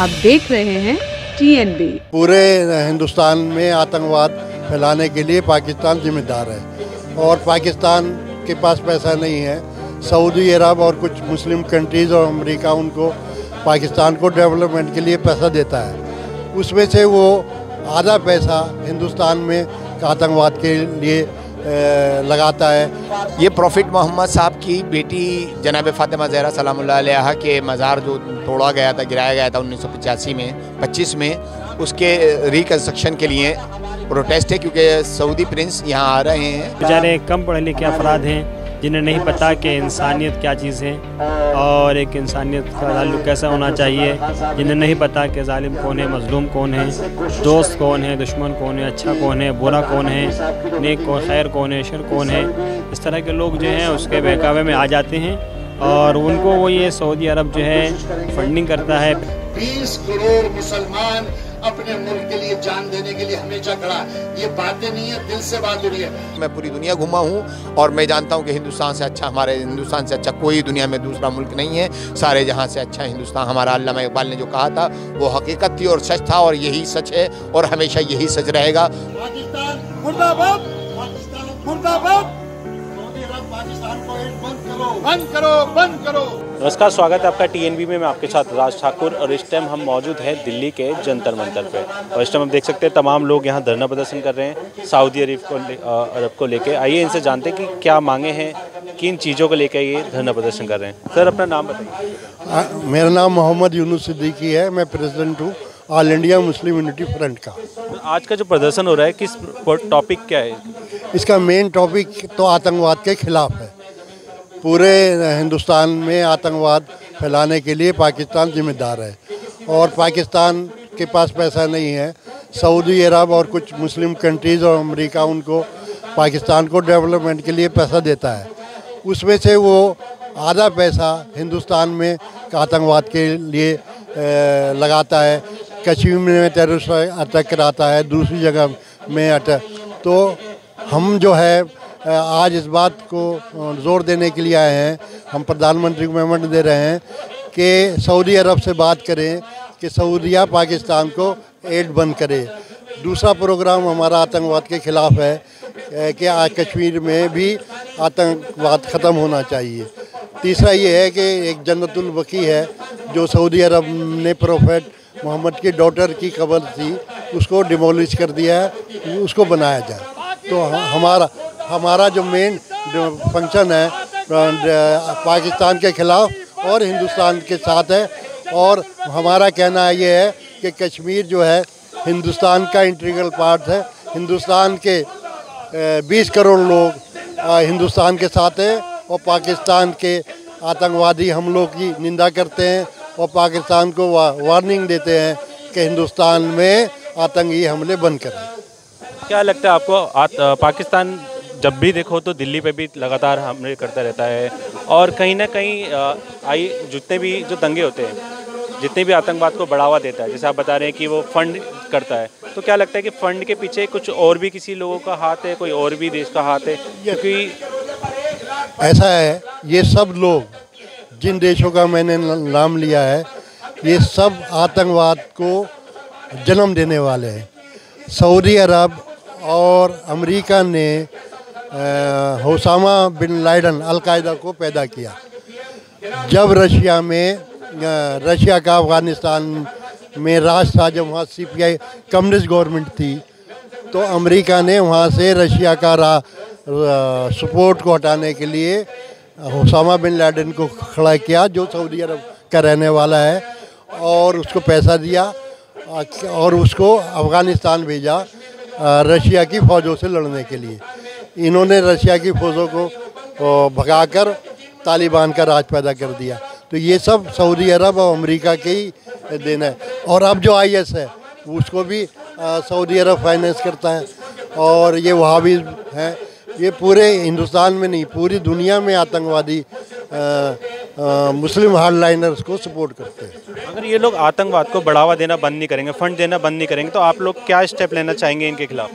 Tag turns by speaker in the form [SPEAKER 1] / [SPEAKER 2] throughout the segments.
[SPEAKER 1] आप देख रहे हैं TNB।
[SPEAKER 2] पूरे हिंदुस्तान में आतंकवाद फैलाने के लिए पाकिस्तान जिम्मेदार है और पाकिस्तान के पास पैसा नहीं है। सऊदी अरब और कुछ मुस्लिम कंट्रीज़ और अमेरिका उनको पाकिस्तान को डेवलपमेंट के लिए पैसा देता है। उसमें से वो आधा पैसा हिंदुस्तान में आतंकवाद के लिए लगाता है।
[SPEAKER 3] ये प्रॉफिट मोहम्मद साहब की बेटी जनाब फ़ातिमा ज़हरा सलामुल्लाह अलैहा के मज़ार जो तोड़ा गया था, गिराया गया था 1985 में 25 में, उसके रिकन्स्ट्रक्शन के लिए प्रोटेस्ट है क्योंकि सऊदी प्रिंस यहाँ आ रहे हैं।
[SPEAKER 4] बेचारे कम पढ़े लिखे अफराद हैं जिन्हें नहीं पता कि इंसानियत क्या चीज़ है और एक इंसानियत का ताल्लुक़ कैसा होना चाहिए, जिन्हें नहीं पता कि जालिम कौन है, मज़लूम कौन है, दोस्त कौन है, दुश्मन कौन है, अच्छा कौन है, बुरा कौन है, नेक कौन, खैर कौन है, शर कौन है। इस तरह के लोग जो हैं उसके बहकावे में आ जाते हैं और उनको वो ये सऊदी अरब जो है फंडिंग करता है।
[SPEAKER 5] 20 करोड़ मुसलमान अपने मुल्क के लिए जान देने के लिए हमेशा खड़ा। ये बातें नहीं है, दिल से बात हो रही है।
[SPEAKER 3] मैं पूरी दुनिया घूमा हूँ और मैं जानता हूँ कि हिंदुस्तान से अच्छा, हमारे हिंदुस्तान से अच्छा कोई दुनिया में दूसरा मुल्क नहीं है। सारे जहाँ से अच्छा हिंदुस्तान। हमारा अल्लामा इकबाल ने जो कहा था वो हकीकत थी और सच था और यही सच है और हमेशा यही सच रहेगा।
[SPEAKER 5] पाकिस्तान मुर्दाबाद, पाकिस्तान मुर्दाबाद। सऊदी अरब पाकिस्तान को एक बंद करो, बंद करो, बंद करो।
[SPEAKER 4] नमस्कार, स्वागत है आपका TNB में। मैं आपके साथ राज ठाकुर और इस टाइम हम मौजूद हैं दिल्ली के जंतर मंतर पे और इस टाइम हम देख सकते हैं तमाम लोग यहाँ धरना प्रदर्शन कर रहे हैं सऊदी अरब को लेके। आइए इनसे जानते हैं कि क्या मांगे हैं, किन चीज़ों को लेकर ये धरना प्रदर्शन कर रहे हैं। सर, अपना नाम बताइए।
[SPEAKER 2] मेरा नाम मोहम्मद यूनुस सिद्दीकी है। मैं प्रेसिडेंट हूँ all India Muslim unity front का।
[SPEAKER 4] आज का जो प्रदर्शन हो रहा है किस टॉपिक क्या है?
[SPEAKER 2] इसका मेन टॉपिक तो आतंकवाद के खिलाफ है। पूरे हिंदुस्तान में आतंकवाद फैलाने के लिए पाकिस्तान जिम्मेदार है और पाकिस्तान के पास पैसा नहीं है। सऊदी अरब और कुछ मुस्लिम कंट्रीज़ और अमेरिका उनको पाकिस्तान को डेवलपमेंट के लिए पैसा देता है। उसमें से वो आधा पैसा हिंदुस्तान में आतंकवाद के लिए लगाता है। कश्मीर में टेररिस्ट अटैक कराता है, दूसरी जगह में अटैक। तो हम जो है आज इस बात को ज़ोर देने के लिए आए हैं, हम प्रधानमंत्री को मेमोरेंडम दे रहे हैं कि सऊदी अरब से बात करें कि सऊदीया पाकिस्तान को एड बंद करे। दूसरा प्रोग्राम हमारा आतंकवाद के ख़िलाफ़ है कि कश्मीर में भी आतंकवाद ख़त्म होना चाहिए। तीसरा ये है कि एक जन्नतुल बकी है जो सऊदी अरब ने प्रोफेट मोहम्मद की डॉटर की कब्र थी, उसको डिमोलिश कर दिया है, उसको बनाया जाए। तो हमारा जो मेन फंक्शन है पाकिस्तान के ख़िलाफ़ और हिंदुस्तान के साथ है और हमारा कहना ये है कि कश्मीर जो है हिंदुस्तान का इंटीग्रल पार्ट है। हिंदुस्तान के 20 करोड़ लोग हिंदुस्तान के साथ हैं और पाकिस्तान के आतंकवादी हमलों की निंदा करते हैं और पाकिस्तान को वार्निंग देते हैं कि हिंदुस्तान में आतंकी हमले बंद करें।
[SPEAKER 4] क्या लगता है आपको पाकिस्तान जब भी देखो तो दिल्ली पे भी लगातार हमले करता रहता है और कहीं ना कहीं जितने भी जो दंगे होते हैं, जितने भी आतंकवाद को बढ़ावा देता है, जैसे आप बता रहे हैं कि वो फंड करता है, तो क्या लगता है कि फंड के पीछे कुछ और भी किसी लोगों का हाथ है, कोई और भी देश का हाथ है? क्योंकि
[SPEAKER 2] ऐसा है, ये सब लोग जिन देशों का मैंने नाम लिया है ये सब आतंकवाद को जन्म देने वाले हैं। सऊदी अरब और अमेरिका ने ओसामा बिन लादेन अल-कायदा को पैदा किया। जब रशिया का अफ़गानिस्तान में राज था, जब वहाँ CPI कम्युनिस्ट गवर्नमेंट थी, तो अमेरिका ने वहाँ से रशिया का सपोर्ट को हटाने के लिए ओसामा बिन लादेन को खड़ा किया, जो सऊदी अरब का रहने वाला है, और उसको पैसा दिया और उसको अफ़गानिस्तान भेजा रशिया की फ़ौजों से लड़ने के लिए। इन्होंने रशिया की फ़ौजों को भगाकर तालिबान का राज पैदा कर दिया। तो ये सब सऊदी अरब और अमेरिका के ही देन है। और अब जो IS है उसको भी सऊदी अरब फाइनेंस करता है और ये वहाबी हैं। ये पूरे हिंदुस्तान में नहीं, पूरी दुनिया में आतंकवादी मुस्लिम हार्डलाइनर्स को सपोर्ट करते हैं।
[SPEAKER 4] अगर ये लोग आतंकवाद को बढ़ावा देना बंद नहीं करेंगे, फंड देना बंद नहीं करेंगे, तो आप लोग क्या स्टेप लेना चाहेंगे इनके खिलाफ?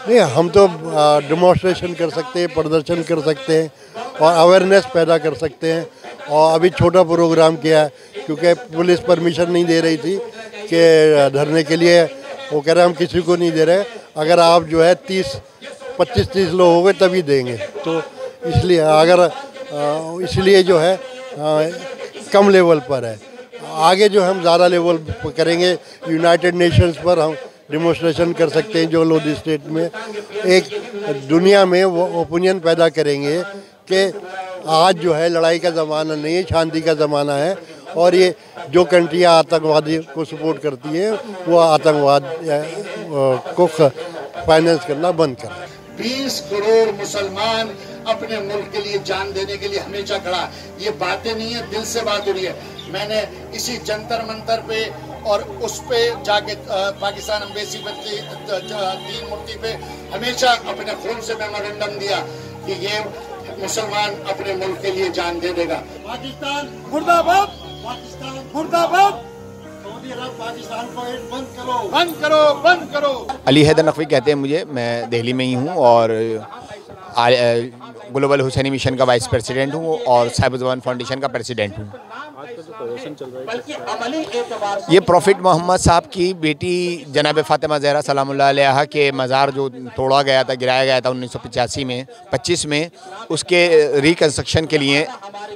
[SPEAKER 2] नहीं, हम तो डेमोन्स्ट्रेशन कर सकते हैं, प्रदर्शन कर सकते हैं और अवेयरनेस पैदा कर सकते हैं। और अभी छोटा प्रोग्राम किया है क्योंकि पुलिस परमिशन नहीं दे रही थी, के धरने के लिए वो कह रहे हम किसी को नहीं दे रहे, अगर आप जो है 25-30 लोग हो गए तभी देंगे। तो इसलिए इसलिए जो है कम लेवल पर है। आगे जो हम ज़्यादा लेवल पर करेंगे, यूनाइटेड नेशंस पर हम डिमोन्स्ट्रेशन कर सकते हैं, जो लोधी स्टेट में एक दुनिया में वो ओपिनियन पैदा करेंगे कि आज जो है लड़ाई का ज़माना नहीं है, शांति का ज़माना है। और ये जो कंट्रियाँ आतंकवादी को सपोर्ट करती हैं वो आतंकवाद को फाइनेंस करना बंद करें।
[SPEAKER 5] 20 करोड़ मुसलमान अपने मुल्क के लिए जान देने के लिए हमेशा खड़ा। ये बातें नहीं है, दिल से बात हो रही है। मैंने इसी जंतर मंतर पे और उस पे जाके पाकिस्तान एम्बेसी पे 3 मूर्ति पे हमेशा अपने खून से मेमोरेंडम दिया कि ये मुसलमान अपने मुल्क के लिए जान दे देगा। पाकिस्तान मुर्दाबाद, पाकिस्तान मुर्दाबाद। सऊदी अरब पाकिस्तान को एड बंद करो, बंद करो, बंद करो।
[SPEAKER 3] अली हैदर नकवी कहते हैं मुझे, मैं दिल्ली में ही हूँ और ग्लोबल हुसैनी मिशन का वाइस प्रेसिडेंट हूँ और साहिब ज़ुबान फाउंडेशन का प्रेसिडेंट हूँ। ये प्रॉफिट मोहम्मद साहब की बेटी जनाब फ़ातिमा ज़हरा सलामुल्लाह अलैहा के मज़ार जो तोड़ा गया था, गिराया गया था 1985 में 25 में, उसके रिकन्स्ट्रक्शन के लिए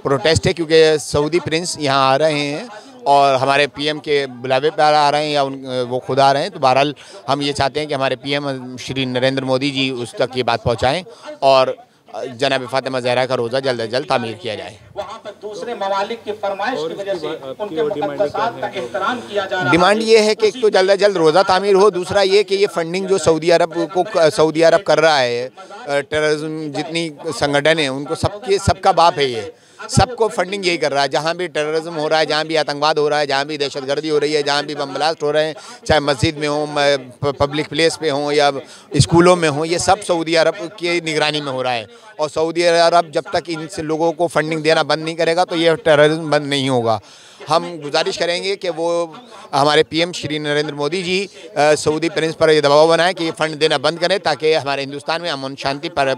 [SPEAKER 3] प्रोटेस्ट है। क्योंकि सऊदी प्रिंस यहाँ आ रहे हैं और हमारे पीएम के बुलावे पर आ रहे हैं या वो खुद आ रहे हैं। तो बहरहाल हम ये चाहते हैं कि हमारे पीएम श्री नरेंद्र मोदी जी उस तक ये बात पहुँचाएँ और जनाब फ़ातिमा ज़हरा का रोज़ा जल्द अज जल्द तामीर किया जाए।
[SPEAKER 6] वहाँ पर दूसरे ममालिक की फरमाइश की वजह से उनके मुक़द्दसात का एहतराम किया जा रहा है।
[SPEAKER 3] डिमांड ये है कि एक तो जल्द अज जल्द रोज़ा तामीर हो, दूसरा ये कि ये फंडिंग जो सऊदी अरब कर रहा है, टेररिज्म जितनी संगठन है उनको सबका बाप है, ये सबको फंडिंग यही कर रहा है। जहाँ भी टेररिज्म हो रहा है, जहाँ भी आतंकवाद हो रहा है, जहाँ भी दहशतगर्दी हो रही है, जहाँ भी बम ब्लास्ट हो रहे हैं, चाहे मस्जिद में हो, पब्लिक प्लेस पे हो या स्कूलों में हो, ये सब सऊदी अरब की निगरानी में हो रहा है। और सऊदी अरब जब तक इन लोगों को फंडिंग देना बंद नहीं करेगा तो ये टेररिज्म बंद नहीं होगा। हम गुजारिश करेंगे कि वो हमारे PM Shri Narendra Modi ji Saudi Prince पर ये दबाव बनाएं कि ये फ़ंड देना बंद करें ताकि हमारे हिंदुस्तान में अमन शांति पर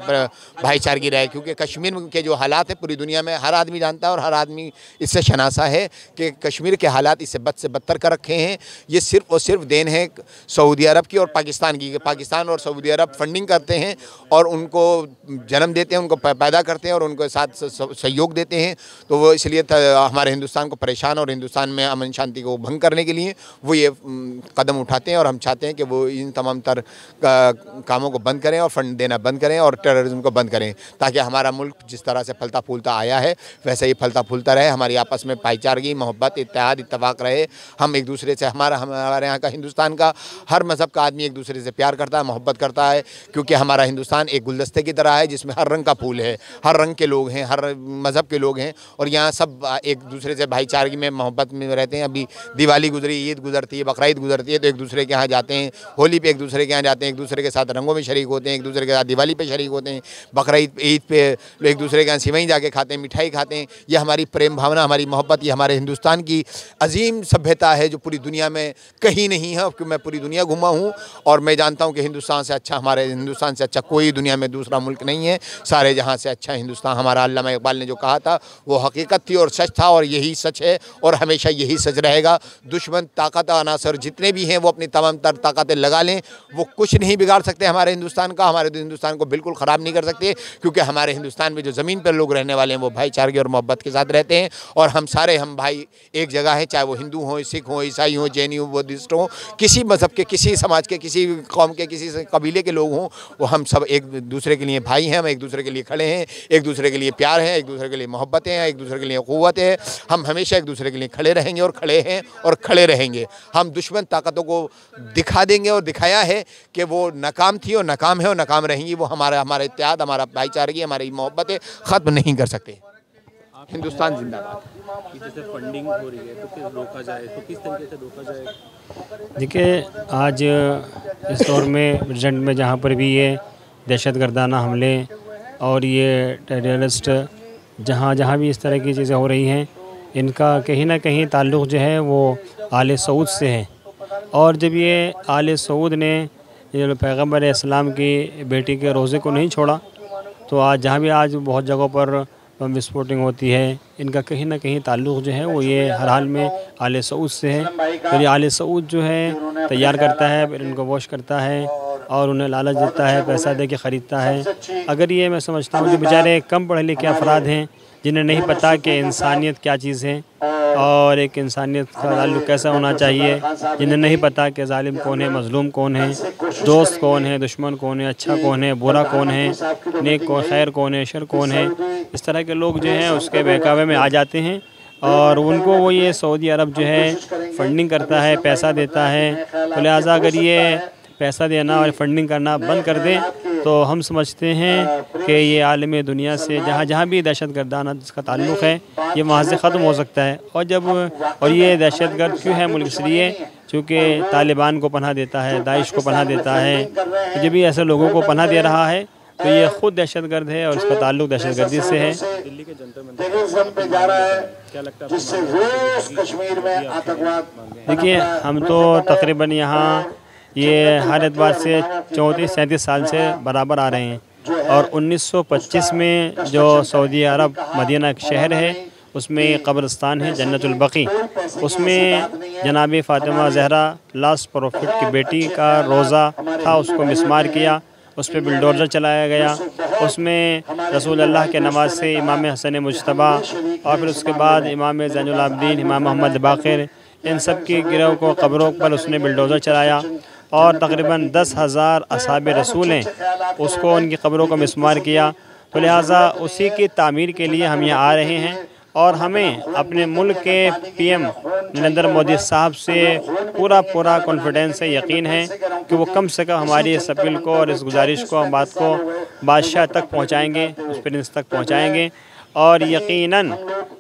[SPEAKER 3] भाईचारगी रहे। क्योंकि कश्मीर के जो हालात हैं पूरी दुनिया में हर आदमी जानता है और हर आदमी इससे शनासा है कि कश्मीर के हालात इससे बद से बदतर कर रखे हैं। ये सिर्फ़ और सिर्फ देन है सऊदी अरब की और पाकिस्तान की। पाकिस्तान और सऊदी अरब फंडिंग करते हैं और उनको जन्म देते हैं, उनको पैदा करते हैं और उनके साथ सहयोग देते हैं। तो वो इसलिए हमारे हिंदुस्तान को परेशान और हिंदुस्तान में अमन शांति को भंग करने के लिए वो ये कदम उठाते हैं। और हम चाहते हैं कि वो इन तमाम तर कामों को बंद करें और फंड देना बंद करें और टेररिज्म को बंद करें, ताकि हमारा मुल्क जिस तरह से फलता फूलता आया है वैसे ही फलता फूलता रहे। हमारी आपस में भाईचारगी, मोहब्बत, इत्तेहाद, इत्तफाक रहे। हम एक दूसरे से हमारे यहाँ का हिंदुस्तान का हर मज़हब का आदमी एक दूसरे से प्यार करता है, मोहब्बत करता है। क्योंकि हमारा हिंदुस्तान एक गुलदस्ते की तरह है जिसमें हर रंग का फूल है, हर रंग के लोग हैं, हर मज़हब के लोग हैं और यहाँ सब एक दूसरे से भाईचारगी में, मोहब्बत में रहते हैं। अभी दिवाली गुजरी, ईद गुजरती है, बकरीद गुजरती है तो एक दूसरे के यहाँ जाते हैं, होली पे एक दूसरे के यहाँ जाते हैं, एक दूसरे के साथ रंगों में शरीक होते हैं, एक दूसरे के साथ दिवाली पे शरीक होते हैं, बकरीद ईद पे एक दूसरे के यहाँ सिवई जाके खाते हैं, मिठाई खाते हैं। ये हमारी प्रेम भावना, हमारी मोहब्बत, ये हमारे हिंदुस्तान की अजीम सभ्यता है जो पूरी दुनिया में कहीं नहीं है। क्योंकि मैं पूरी दुनिया घूमा हूँ और मैं जानता हूँ कि हिंदुस्तान से अच्छा, हमारे हिंदुस्तान से अच्छा कोई दुनिया में दूसरा मुल्क नहीं है। सारे जहाँ से अच्छा हिंदुस्तान। हमारा अल्लामा इकबाल ने जो कहा था वो हकीकत थी और सच था और यही सच है और हमेशा यही सच रहेगा। दुश्मन ताकत अनासर जितने भी हैं वो अपनी तमाम तर ताकतें लगा लें, वो कुछ नहीं बिगाड़ सकते हमारे हिंदुस्तान का, हमारे हिंदुस्तान को बिल्कुल ख़राब नहीं कर सकते। क्योंकि हमारे हिंदुस्तान में जो ज़मीन पर लोग रहने वाले हैं वो भाईचारगी और मोहब्बत के साथ रहते हैं और हम भाई एक जगह हैं, चाहे वो हिंदू हों, सिख हों, ईसाई हों, जैनी हों, बुद्धिस्ट हों, किसी मज़हब के, किसी समाज के, किसी कौम के, किसी कबीले के लोग हों, वो हम सब एक दूसरे के लिए भाई हैं। हम एक दूसरे के लिए खड़े हैं, एक दूसरे के लिए प्यार है, एक दूसरे के लिए मोहब्बतें हैं, एक दूसरे के लिए क़ुव्वत है। हम हमेशा एक दूसरे के लिए खड़े रहेंगे और खड़े हैं और खड़े रहेंगे। हम दुश्मन ताकतों को दिखा देंगे और दिखाया है कि वो नाकाम थी और नाकाम है और नाकाम रहेंगी। वो हमारा इत्तेहाद, हमारा भाईचारगी, हमारी मोहब्बतें ख़त्म नहीं कर सकते। हिंदुस्तान जिंदाबाद।
[SPEAKER 7] जैसे फंडिंग हो रही है तो फिर रोका जाए तो किस तरीके से रोका जाए?
[SPEAKER 4] देखिए, आज इस दौर में प्रेजेंट में जहाँ पर भी ये दहशतगर्दाना हमले और ये टेररिस्ट जहाँ भी इस तरह की चीज़ें हो रही हैं, इनका कहीं ना कहीं ताल्लुक़ जो है वो आले सऊद से है। और जब ये आले सऊद ने पैगम्बर इस्लाम की बेटी के रोज़े को नहीं छोड़ा तो आज जहाँ भी आज बहुत जगहों पर बम विस्फोटिंग होती है, इनका कहीं ना कहीं ताल्लुक़ जो है वो ये हर हाल में आले सऊद से है। तो ये आले सऊद जो है तैयार करता है, फिर इनको वॉश करता है और उन्हें लालच देता है, पैसा दे के ख़रीदता है। अगर ये मैं समझता हूँ कि बेचारे कम पढ़े लिखे अफराद हैं जिन्हें नहीं पता कि इंसानियत क्या चीज़ है और एक इंसानियत का ताल्लुक़ कैसा होना चाहिए, जिन्हें नहीं पता कि ज़ालिम कौन है, मज़लूम कौन है, दोस्त कौन है, दुश्मन कौन है, अच्छा कौन है, बुरा कौन है, नेक कौन, खैर कौन है, शर कौन है, इस तरह के लोग जो हैं उसके बहकावे में आ जाते हैं और उनको वो ये सऊदी अरब जो है फंडिंग करता है, पैसा देता है। तो लिहाजा अगर ये पैसा देना और फंडिंग करना बंद कर दें तो हम समझते हैं कि ये आलम दुनिया से जहाँ भी दहशत गर्दाना जिसका ताल्लुक़ है ये वहाँ से ख़त्म हो सकता है। और ये दहशत गर्द क्यों है मुल्क, इसलिए चूँकि तालिबान को पनाह देता है, दाइश को पनाह देता है। तो जब भी ऐसे लोगों को पनाह दे रहा है तो ये ख़ुद दहशत गर्द है और इसका ताल्लुक़ दहशत गर्दी से है।
[SPEAKER 7] दिल्ली के जंतर मंतर पे जा रहा है, क्या लगता है जिससे रोज कश्मीर में आतंकवाद?
[SPEAKER 4] देखिए, हम तो तकरीबन यहाँ ये हर एतबार से 34-37 साल से बराबर आ रहे हैं और 1925 में जो सऊदी अरब मदीना एक शहर है उसमें कब्रिस्तान है जन्नतुल बकी, उसमें जनाब फ़ातिमा ज़हरा लास्ट प्रॉफिट की बेटी का रोज़ा था, उसको मिस्मार किया, उस पर बिल्डोज़र चलाया गया। उसमें रसूल अल्लाह के नवाज से इमाम हसन मुज्तबा और फिर उसके बाद इमाम ज़ैनुल आबिदीन, इमाम मोहम्मद बाक़िर, इन सब की गिरोह को कब्रों पर उसने बिल्डोज़र चलाया और तकरीबन 10,000 असहाब रसूल हैं उसको उनकी कब्रों को मिस्मार किया। तो लिहाजा उसी की तामीर के लिए हम यहाँ आ रहे हैं और हमें अपने मुल्क के पीएम नरेंद्र मोदी साहब से पूरा कॉन्फिडेंस है, यकीन है कि वो कम से कम हमारी इस अपील को और इस गुजारिश को, हम बात को बादशाह तक पहुँचाएँगे, उस प्रिंस तक पहुँचाएँगे और यकीनन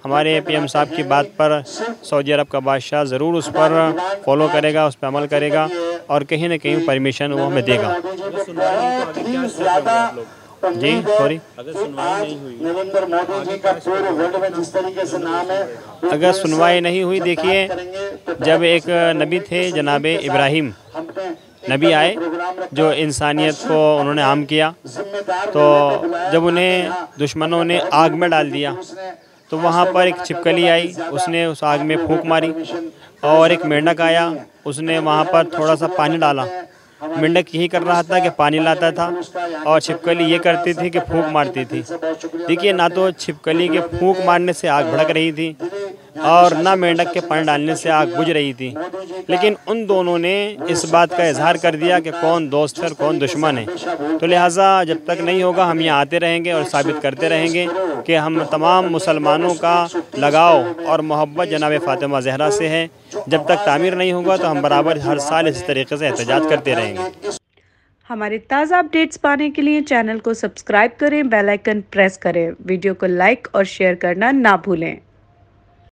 [SPEAKER 4] हमारे पीएम साहब की बात पर सऊदी अरब का बादशाह ज़रूर उस पर फॉलो करेगा, उस पर अमल करेगा और कहीं ना कहीं परमिशन वो हमें देगा। जी सॉरी,
[SPEAKER 7] अगर सुनवाई नहीं हुई,
[SPEAKER 5] नरेंद्र मोदी जी का पूरे वर्ल्ड में जिस तरीके से नाम है,
[SPEAKER 4] अगर सुनवाई नहीं हुई, देखिए जब एक नबी थे जनाब इब्राहिम नबी आए जो इंसानियत को उन्होंने आम किया, तो जब उन्हें दुश्मनों ने आग में डाल दिया तो वहाँ पर एक छिपकली आई, उसने उस आग में फूंक मारी और एक मेंढक आया, उसने वहाँ पर थोड़ा सा पानी डाला। मेंढक यही कर रहा था कि पानी लाता था और छिपकली ये करती थी कि फूंक मारती थी। देखिए, ना तो छिपकली के फूंक मारने से आग भड़क रही थी और ना मेंढक के पानी डालने से आग बुझ रही थी, लेकिन उन दोनों ने इस बात का इजहार कर दिया कि कौन दोस्त है और कौन दुश्मन है। तो लिहाजा जब तक नहीं होगा हम यहाँ आते रहेंगे और साबित करते रहेंगे कि हम तमाम मुसलमानों का लगाव और मोहब्बत जनाब फ़ातिमा ज़हरा से है। जब तक तामीर नहीं होगा तो हम बराबर हर साल इस तरीके से एहतजाज करते रहेंगे।
[SPEAKER 1] हमारे ताज़ा अपडेट्स पाने के लिए चैनल को सब्सक्राइब करें, बेल आइकन प्रेस करें, वीडियो को लाइक और शेयर करना ना भूलें।